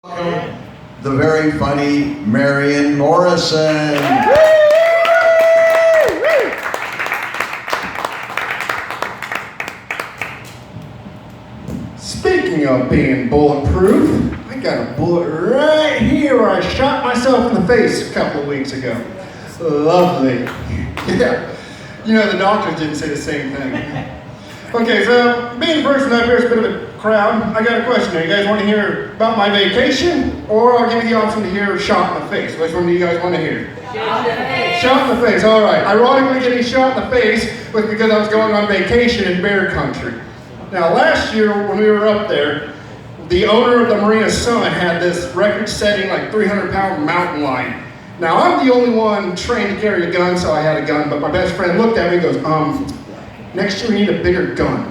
The very funny Marion Morrison. Speaking of being bulletproof, I got a bullet right here where I shot myself in the face a couple of weeks ago. Lovely. Yeah. You know, the doctors didn't say the same thing. Okay, so being the person up here is a bit of a crowd. I got a question here. You guys want to hear about my vacation? Or I'll give you the option to hear shot in the face. Which one do you guys want to hear? Shot in the face. Shot in the face, all right. Ironically, getting shot in the face was because I was going on vacation in bear country. Now, last year when we were up there, the owner of the Marina Summit had this record-setting, like 300-pound mountain lion. Now, I'm the only one trained to carry a gun, so I had a gun, but my best friend looked at me and goes, next year we need a bigger gun.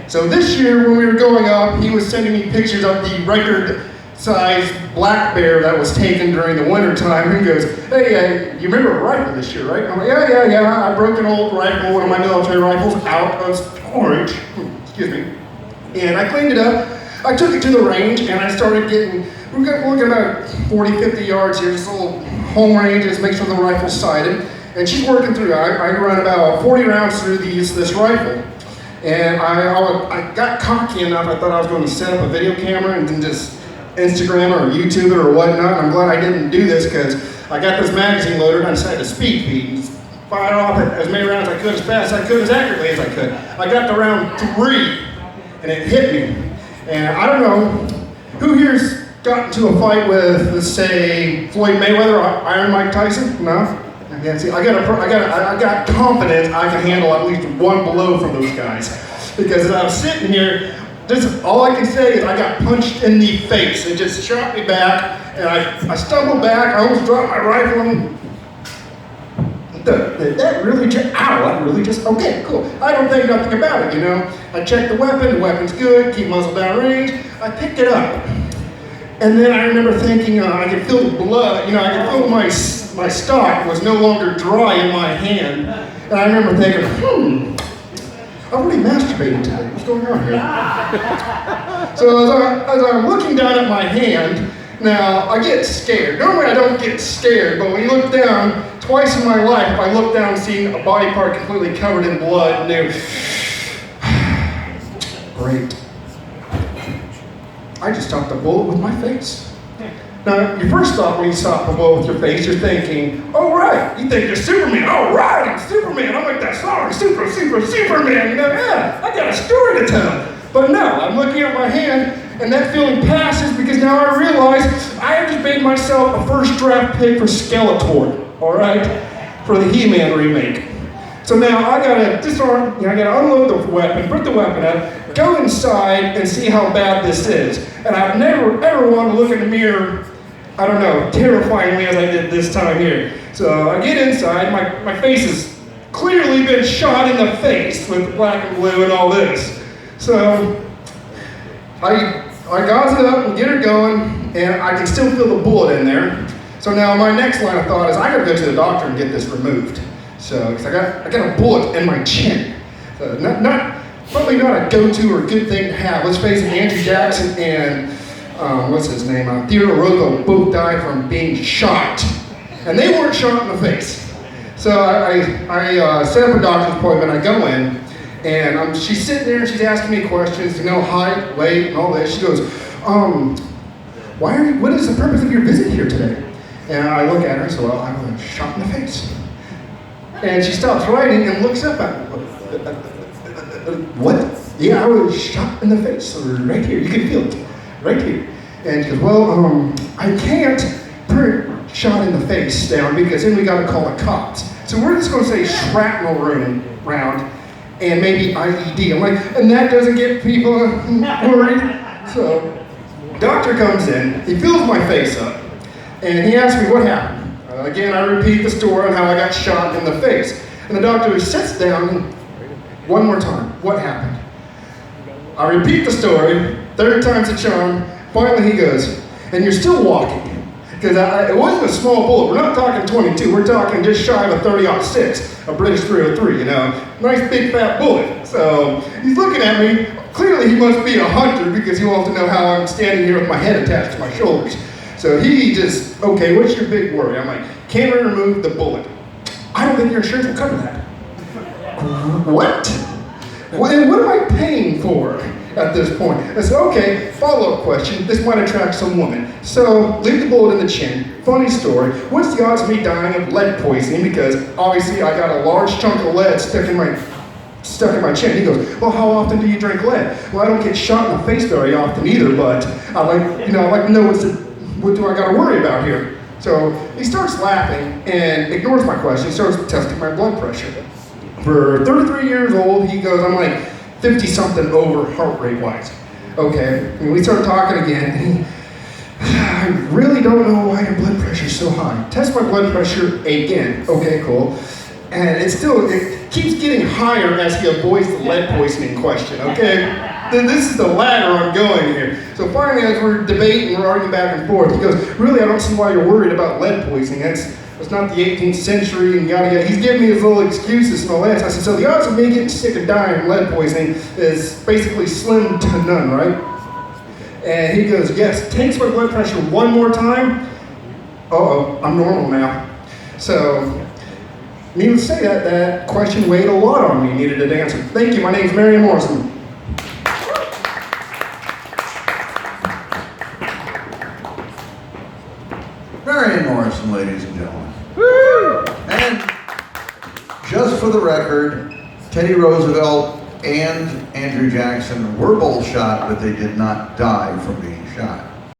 So this year when we were going up, he was sending me pictures of the record-sized black bear that was taken during the winter time. And he goes, hey, you remember a rifle this year, right? I'm like, yeah. I broke an old rifle, one of my military rifles, out of storage. Excuse me. And I cleaned it up. I took it to the range and I started getting, we're looking about 40, 50 yards here, just a little home range, just make sure the rifle's sighted. And she's working through. I run about 40 rounds through this rifle. And I got cocky enough, I thought I was going to set up a video camera and then just Instagram or YouTube it or whatnot. I'm glad I didn't do this because I got this magazine loader and I decided to speed feed and fire off as many rounds as I could, as fast as I could, as accurately as I could. I got to round 3 and it hit me. And I don't know, who here's got into a fight with, let's say, Floyd Mayweather or Iron Mike Tyson? No? Yeah, see, I got confidence I can handle at least one blow from those guys. Because as I was sitting here, all I can say is I got punched in the face. It just shot me back, and I stumbled back, I almost dropped my rifle, and that really just, okay, cool. I don't think nothing about it, you know. I checked the weapon's good, keep muzzle down range. I picked it up. And then I remember thinking, I could feel the blood, you know, I could feel my stock was no longer dry in my hand. And I remember thinking, I'm really masturbating today. What's going on here? So as I'm looking down at my hand, now I get scared. Normally I don't get scared, but when you look down, twice in my life, I looked down and seen a body part completely covered in blood, and knew, great. I just stopped a bullet with my face. Now, your first thought when you stop a bullet with your face, you're thinking, oh right, you think you're Superman. Oh right, I'm Superman. I'm like that song, Superman. You know, yeah, I got a story to tell. But no, I'm looking at my hand, and that feeling passes because now I realize I have just made myself a first draft pick for Skeletor, all right, for the He-Man remake. So now I gotta disarm, I gotta unload the weapon, put the weapon up, go inside and see how bad this is. And I've never ever wanted to look in the mirror, I don't know, terrifyingly as I did this time here. So I get inside, my face has clearly been shot in the face with black and blue and all this. So I gauze it up and get her going, and I can still feel the bullet in there. So now my next line of thought is I gotta go to the doctor and get this removed. So, because I got a bullet in my chin. So probably not a go-to or good thing to have. Let's face it, Andrew Jackson and, what's his name, Theodore Roosevelt both died from being shot. And they weren't shot in the face. So I set up a doctor's appointment, I go in, and she's sitting there and she's asking me questions, you know, height, weight, and all this. She goes, what is the purpose of your visit here today? And I look at her and say, well, I was shot in the face. And she stops writing and looks up at me. What? Yeah, I was shot in the face, right here. You can feel it, right here. And she goes, well, I can't put shot in the face down because then we got to call the cops. So we're just going to say shrapnel round and maybe IED. I'm like, and that doesn't get people worried. So doctor comes in, he feels my face up, and he asks me what happened. Again, I repeat the story on how I got shot in the face. And the doctor sits down one more time. What happened? I repeat the story, third time's a charm. Finally he goes, and you're still walking. Because it wasn't a small bullet. We're not talking 22. We're talking just shy of a 30-06, a British 303, you know. Nice big fat bullet. So he's looking at me, clearly he must be a hunter because he wants to know how I'm standing here with my head attached to my shoulders. So he just, okay, what's your big worry? I'm like, can we remove the bullet? I don't think your insurance will cover that. What? What am I paying for at this point? I said, okay, follow-up question. This might attract some women. So, leave the bullet in the chin. Funny story. What's the odds of me dying of lead poisoning? Because obviously I got a large chunk of lead stuck in my chin. He goes, well, how often do you drink lead? Well, I don't get shot in the face very often either, but I like to know what do I got to worry about here? So he starts laughing and ignores my question. He starts testing my blood pressure. For 33 years old, he goes, I'm like 50-something over heart rate-wise. Okay, and we start talking again. I really don't know why your blood pressure is so high. Test my blood pressure again. Okay, cool. And it keeps getting higher as he avoids the lead poisoning question, okay? This is the ladder I'm going here. So finally, as we're debating, we're arguing back and forth, he goes, really, I don't see why you're worried about lead poisoning. It's not the 18th century and yada yada. He's giving me his little excuses and all that. So I said, so the odds of me getting sick and dying from lead poisoning is basically slim to none, right? And he goes, yes, takes my blood pressure one more time. Uh-oh, I'm normal now. So, needless to say that question weighed a lot on me, needed an answer. Thank you, my name's Marion Morrison. Marion Morrison, ladies and gentlemen. Woo! And just for the record, Teddy Roosevelt and Andrew Jackson were both shot, but they did not die from being shot.